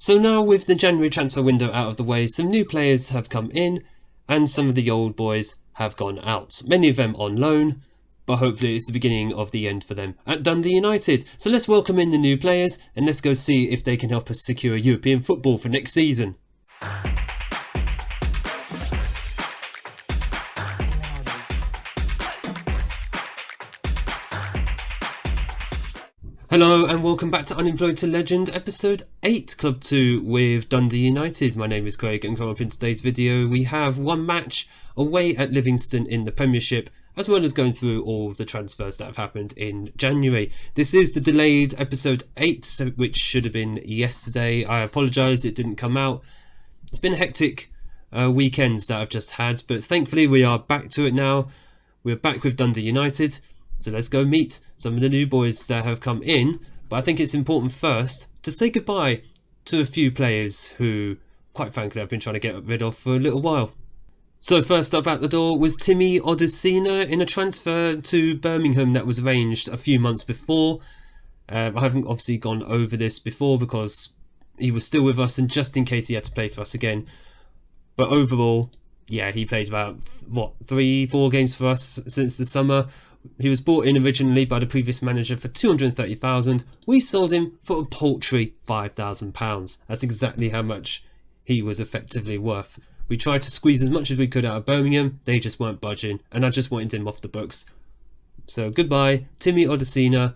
So now with the January transfer window out of the way, some new players have come in and some of the old boys have gone out. Many of them on loan, but hopefully it's the beginning of the end for them at Dundee United. So let's welcome in the new players and let's go see if they can help us secure European football for next season. Hello and welcome back to Unemployed to Legend episode 8 Club 2 with Dundee United. My name is Craig and coming up in today's video we have one match away at Livingston in the Premiership, as well as going through all of the transfers that have happened in January. This is the delayed episode 8, which should have been yesterday. I apologise it didn't come out. It's been a hectic weekend that I've just had, but thankfully we are back to it now. We're back with Dundee United. So let's go meet some of the new boys that have come in. But I think it's important first to say goodbye to a few players who, quite frankly, I've been trying to get rid of for a little while. So first up at the door was Timmy Odesina in a transfer to Birmingham that was arranged a few months before. I haven't obviously gone over this before because he was still with us and just in case he had to play for us again. But overall, yeah, he played about, 3-4 games for us since the summer. He was bought in originally by the previous manager for $230,000. We sold him for a paltry £5,000. That's exactly how much he was effectively worth. We tried to squeeze as much as we could out of Birmingham. They just weren't budging, and I just wanted him off the books. So goodbye, Timmy Odesina.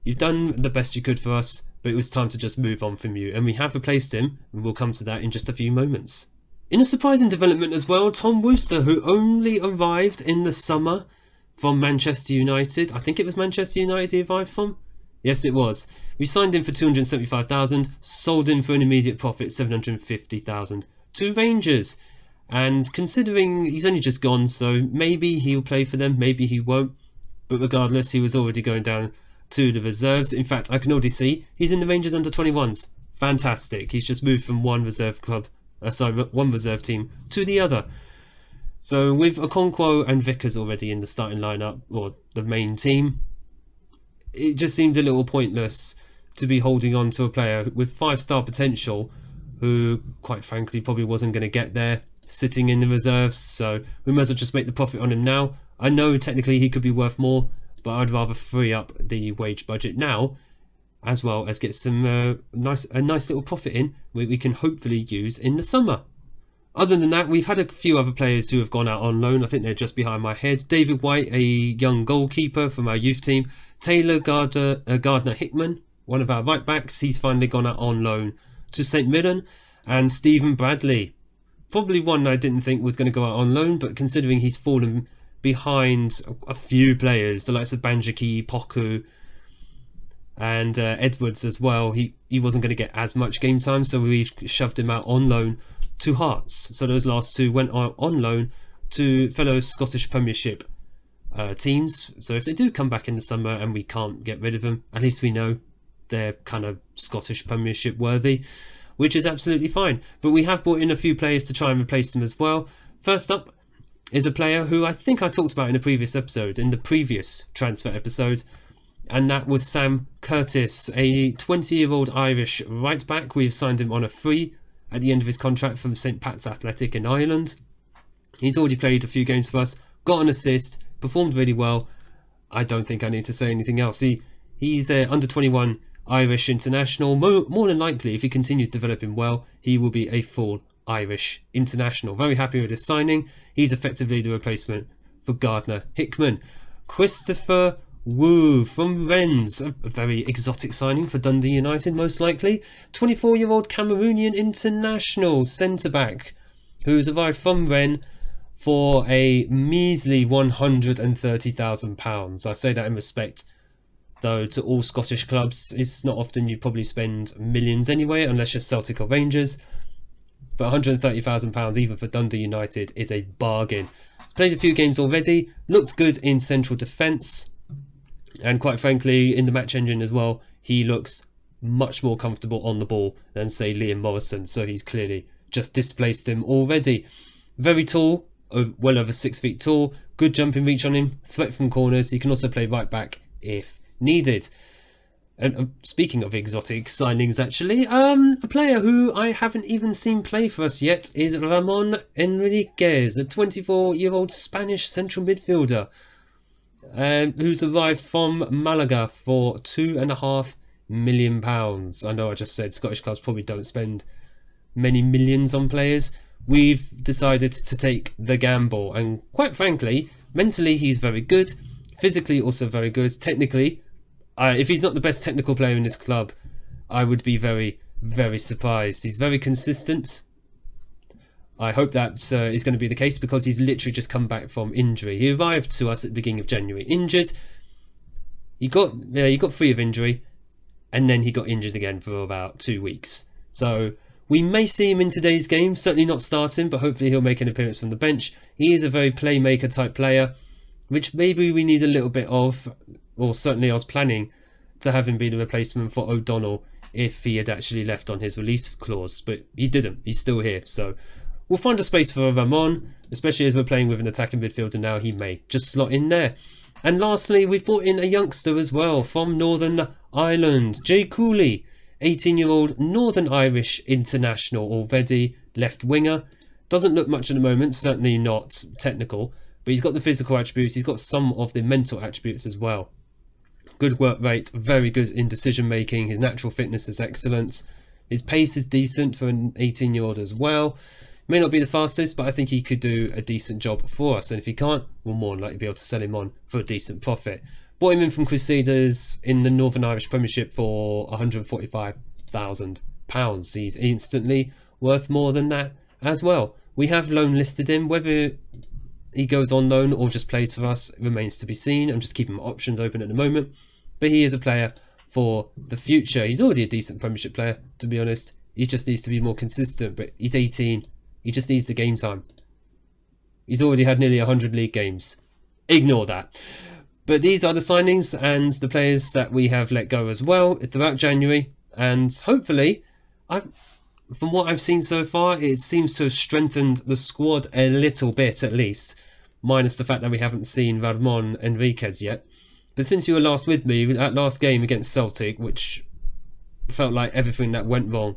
You've done the best you could for us, but it was time to just move on from you. And we have replaced him, and we'll come to that in just a few moments. In a surprising development as well, Tom Wooster, who only arrived in the summer from Manchester United. I think it was Manchester United he arrived from. Yes, it was. We signed him for $275,000, sold him for an immediate profit $750,000 to Rangers. And considering he's only just gone, so maybe he'll play for them, maybe he won't. But regardless, he was already going down to the reserves. In fact, I can already see he's in the Rangers under-21s. Fantastic. He's just moved from one reserve team to the other. So with Okonkwo and Vickers already in the starting lineup, or the main team, it just seemed a little pointless to be holding on to a player with 5-star potential who, quite frankly, probably wasn't going to get there, sitting in the reserves. So we might as well just make the profit on him now. I know technically he could be worth more, but I'd rather free up the wage budget now, as well as get some nice little profit in, where we can hopefully use in the summer. Other than that, we've had a few other players who have gone out on loan. I think they're just behind my head. David White, a young goalkeeper from our youth team. Taylor Gardner-Hickman, one of our right backs. He's finally gone out on loan to St Mirren. And Stephen Bradley, probably one I didn't think was going to go out on loan, but considering he's fallen behind a few players, the likes of Banjaki, Poku, and Edwards as well, he wasn't going to get as much game time, so we've shoved him out on loan to Hearts. So those last two went on loan to fellow Scottish Premiership teams. So if they do come back in the summer and we can't get rid of them, at least we know they're kind of Scottish Premiership worthy, which is absolutely fine. But we have brought in a few players to try and replace them as well. First up is a player who I think I talked about in a previous episode, in the previous transfer episode, and that was Sam Curtis, a 20-year-old Irish right back. We have signed him on a free at the end of his contract from St Pat's Athletic in Ireland. He's already played a few games for us, got an assist, performed really well. I don't think I need to say anything else. He's an under-21 Irish international. More than likely, if he continues developing well, he will be a full Irish international. Very happy with his signing. He's effectively the replacement for Gardner-Hickman. Christopher Wu from Rennes, a very exotic signing for Dundee United most likely. 24-year-old Cameroonian international centre-back who's arrived from Rennes for a measly £130,000. I say that in respect, though, to all Scottish clubs. It's not often you probably spend millions anyway, unless you're Celtic or Rangers. But £130,000 even for Dundee United is a bargain. He's played a few games already, looked good in central defence. And quite frankly, in the match engine as well, he looks much more comfortable on the ball than, say, Liam Morrison. So he's clearly just displaced him already. Very tall, well over 6 feet tall. Good jumping reach on him, threat from corners. He can also play right back if needed. And speaking of exotic signings, actually, a player who I haven't even seen play for us yet is Ramon Enriquez, a 24-year-old Spanish central midfielder who's arrived from Malaga for £2.5 million. I know I just said Scottish clubs probably don't spend many millions on players. We've decided to take the gamble, and quite frankly, mentally he's very good, physically also very good, technically. If he's not the best technical player in this club, I would be very, very surprised. He's very consistent. I hope that is going to be the case because he's literally just come back from injury. He arrived to us at the beginning of January injured. He got free of injury, and then he got injured again for about 2 weeks. So we may see him in today's game, certainly not starting, but hopefully he'll make an appearance from the bench. He is a very playmaker type player, which maybe we need a little bit of, or certainly I was planning to have him be the replacement for O'Donnell if he had actually left on his release clause, but he didn't. He's still here, so we'll find a space for Ramon, especially as we're playing with an attacking midfielder now. He may just slot in there. And lastly, we've brought in a youngster as well from Northern Ireland, Jay Cooley, 18-year-old Northern Irish international already, left winger. Doesn't look much at the moment, certainly not technical, but he's got the physical attributes, he's got some of the mental attributes as well. Good work rate, very good in decision making, his natural fitness is excellent, his pace is decent for an 18-year-old as well. May not be the fastest, but I think he could do a decent job for us, and if he can't, we'll more than likely be able to sell him on for a decent profit. Bought him in from Crusaders in the Northern Irish Premiership for £145,000. He's instantly worth more than that as well. We have loan listed him. Whether he goes on loan or just plays for us remains to be seen. I'm just keeping my options open at the moment. But he is a player for the future. He's already a decent Premiership player, to be honest. He just needs to be more consistent, but he's 18. He just needs the game time. He's already had nearly 100 league games. Ignore that. But these are the signings and the players that we have let go as well throughout January. And hopefully, from what I've seen so far, it seems to have strengthened the squad a little bit at least. Minus the fact that we haven't seen Ramon Enriquez yet. But since you were last with me, that last game against Celtic, which felt like everything that went wrong.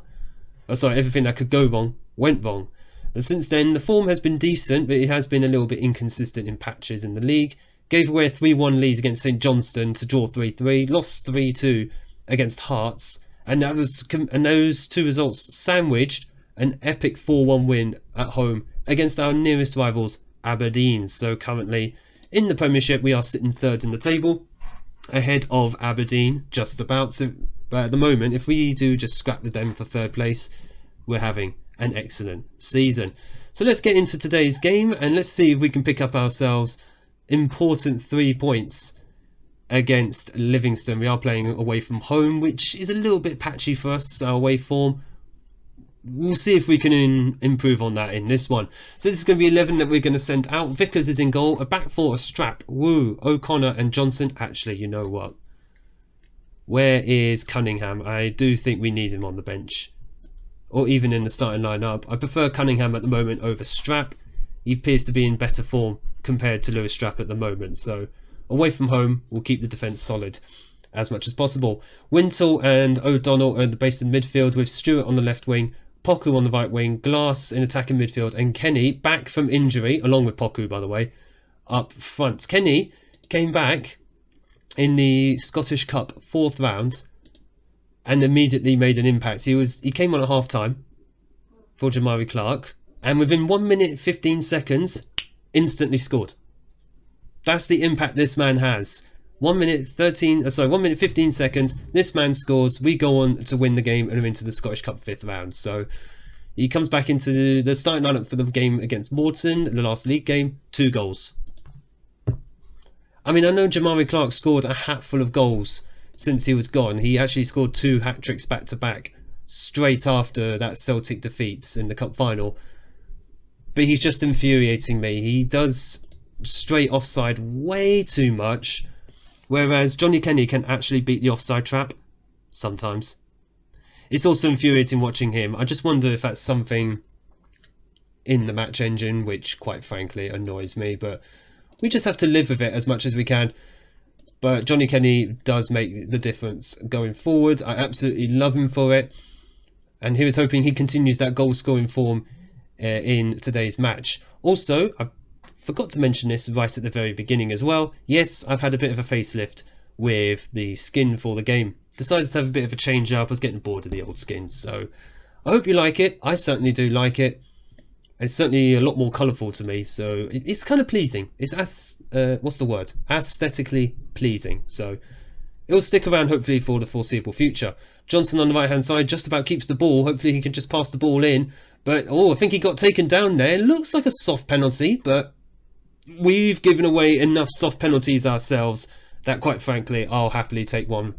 Everything that could go wrong went wrong. And since then, the form has been decent, but it has been a little bit inconsistent in patches in the league. Gave away a 3-1 lead against St Johnstone to draw 3-3. Lost 3-2 against Hearts. And those two results sandwiched an epic 4-1 win at home against our nearest rivals, Aberdeen. So currently, in the Premiership, we are sitting third in the table, ahead of Aberdeen, just about. So, but at the moment, if we do just scrap with them for third place, we're having an excellent season. So let's get into today's game and let's see if we can pick up ourselves important 3 points against Livingston. We are playing away from home, which is a little bit patchy for us, our away form. We'll see if we can improve on that in this one. So this is going to be 11 that we're going to send out. Vickers is in goal, a back four, a Strap, Wu, O'Connor and Johnson. Actually, you know what? Where is Cunningham? I do think we need him on the bench, or even in the starting lineup. I prefer Cunningham at the moment over Strap. He appears to be in better form compared to Lewis Strap at the moment. So away from home, we'll keep the defence solid as much as possible. Wintle and O'Donnell are the base in midfield with Stewart on the left wing, Poku on the right wing, Glass in attacking midfield, and Kenny back from injury, along with Poku by the way, up front. Kenny came back in the Scottish Cup 4th round and immediately made an impact. He came on at half time for Jamari Clark, and within 1 minute 15 seconds instantly scored. That's the impact this man has. 1 minute 15 seconds, this man scores, we go on to win the game and are into the Scottish Cup 5th round. So he comes back into the starting lineup for the game against Morton, the last league game, 2 goals. I mean, I know Jamari Clark scored a hatful of goals since he was gone. He actually scored 2 hat-tricks back-to-back straight after that Celtic defeats in the cup final. But he's just infuriating me. He does straight offside way too much, whereas Johnny Kenny can actually beat the offside trap sometimes. It's also infuriating watching him. I just wonder if that's something in the match engine, which quite frankly annoys me, but we just have to live with it as much as we can. But Johnny Kenny does make the difference going forward. I absolutely love him for it. And he was hoping he continues that goal scoring form in today's match. Also, I forgot to mention this right at the very beginning as well. Yes, I've had a bit of a facelift with the skin for the game. Decided to have a bit of a change up. I was getting bored of the old skins. So I hope you like it. I certainly do like it. It's certainly a lot more colourful to me, so it's kind of pleasing. It's what's the word? Aesthetically pleasing. So it'll stick around hopefully for the foreseeable future. Johnson on the right hand side just about keeps the ball. Hopefully he can just pass the ball in. But I think he got taken down there. It looks like a soft penalty, but we've given away enough soft penalties ourselves that quite frankly I'll happily take one.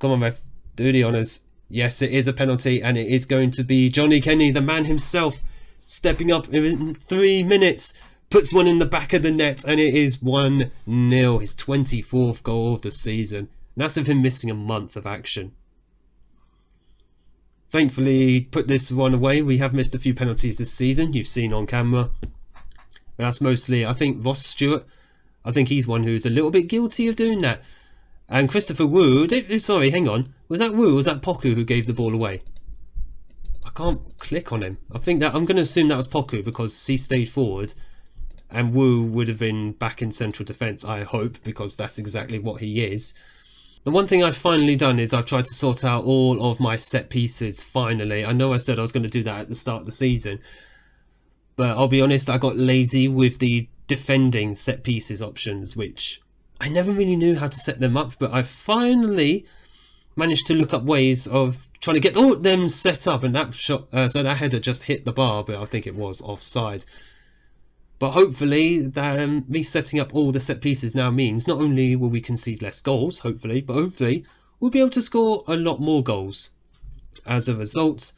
Come on, ref, do the honours. Yes, it is a penalty, and it is going to be Johnny Kenny, the man himself, stepping up in 3 minutes, puts one in the back of the net, and it is 1-0, his 24th goal of the season. And that's with him missing a month of action. Thankfully, put this one away. We have missed a few penalties this season, you've seen on camera. That's mostly, I think, Ross Stewart. I think he's one who's a little bit guilty of doing that. And Christopher Wu, sorry, hang on. Was that Wu or was that Poku who gave the ball away? I can't click on him. I'm going to assume that was Poku because he stayed forward. And Wu would have been back in central defence, I hope, because that's exactly what he is. The one thing I've finally done is I've tried to sort out all of my set pieces, finally. I know I said I was going to do that at the start of the season. But I'll be honest, I got lazy with the defending set pieces options, which I never really knew how to set them up, but I finally managed to look up ways of trying to get all of them set up, and that shot, so that header just hit the bar, but I think it was offside. But hopefully, me setting up all the set pieces now means not only will we concede less goals, hopefully, but hopefully we'll be able to score a lot more goals. As a result,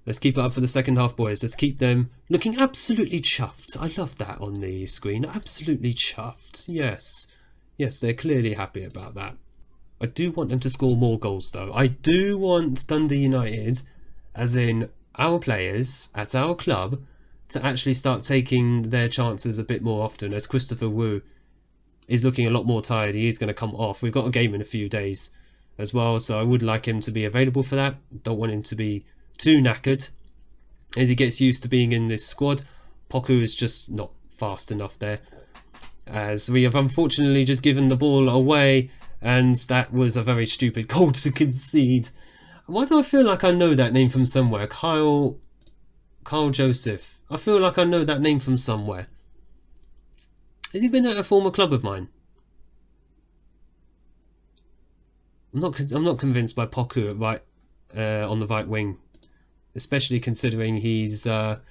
let's keep it up for the second half, boys. Let's keep them looking absolutely chuffed. I love that on the screen. Absolutely chuffed. Yes. Yes, they're clearly happy about that. I do want them to score more goals, though. I do want Dundee United, as in our players at our club, to actually start taking their chances a bit more often, as Christopher Wu is looking a lot more tired. He is going to come off. We've got a game in a few days as well, so I would like him to be available for that. Don't want him to be too knackered as he gets used to being in this squad. Poku is just not fast enough there, as we have unfortunately just given the ball away, and that was a very stupid goal to concede. Why do I feel like I know that name from somewhere? Kyle Joseph. I feel like I know that name from somewhere. Has he been at a former club of mine? I'm not convinced by Poku at on the right wing, especially considering he's not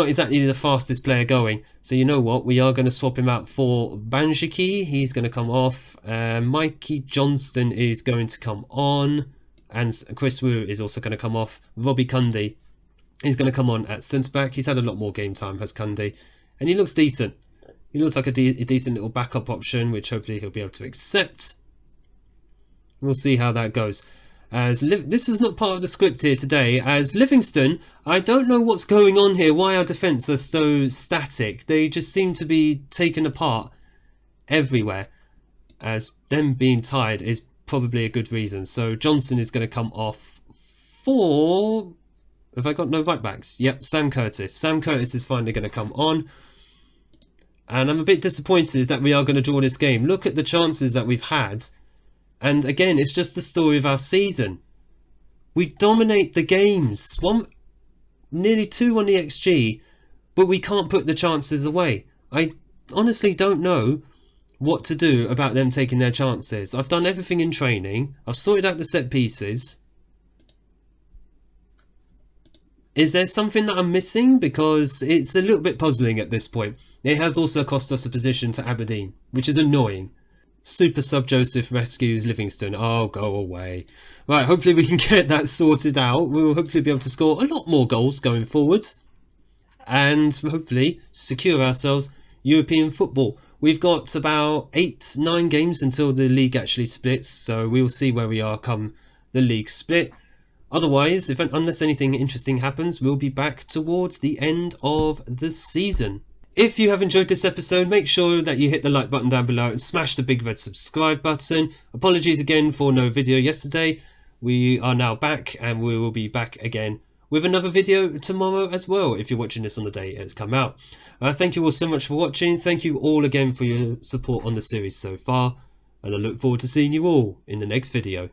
exactly the fastest player going. So you know what, we are going to swap him out for Banjiki. He's going to come off. Mikey Johnston is going to come on, and Chris Wu is also going to come off. Robbie Cundy is going to come on at centre back. He's had a lot more game time, has Cundy, and he looks decent. He looks like a decent little backup option, which hopefully he'll be able to accept. We'll see how that goes. As this was not part of the script here today, as Livingston, I don't know what's going on here, why our defence are so static. They just seem to be taken apart everywhere, as them being tired is probably a good reason. So Johnson is going to come off for... Have I got no right backs? Yep, Sam Curtis. Sam Curtis is finally going to come on. And I'm a bit disappointed that we are going to draw this game. Look at the chances that we've had. And again, it's just the story of our season. We dominate the games. Nearly 2 on the XG, but we can't put the chances away. I honestly don't know what to do about them taking their chances. I've done everything in training. I've sorted out the set pieces. Is there something that I'm missing? Because it's a little bit puzzling at this point. It has also cost us a position to Aberdeen, which is annoying. Super sub Joseph rescues Livingston. Oh, go away. Right, hopefully we can get that sorted out. We'll hopefully be able to score a lot more goals going forwards. And hopefully secure ourselves European football. We've got about 8-9 games until the league actually splits. So we will see where we are come the league split. Otherwise, unless anything interesting happens, we'll be back towards the end of the season. If you have enjoyed this episode, make sure that you hit the like button down below and smash the big red subscribe button. Apologies again for no video yesterday. We are now back, and we will be back again with another video tomorrow as well, if you're watching this on the day it's come out. Thank you all so much for watching. Thank you all again for your support on the series so far, and I look forward to seeing you all in the next video.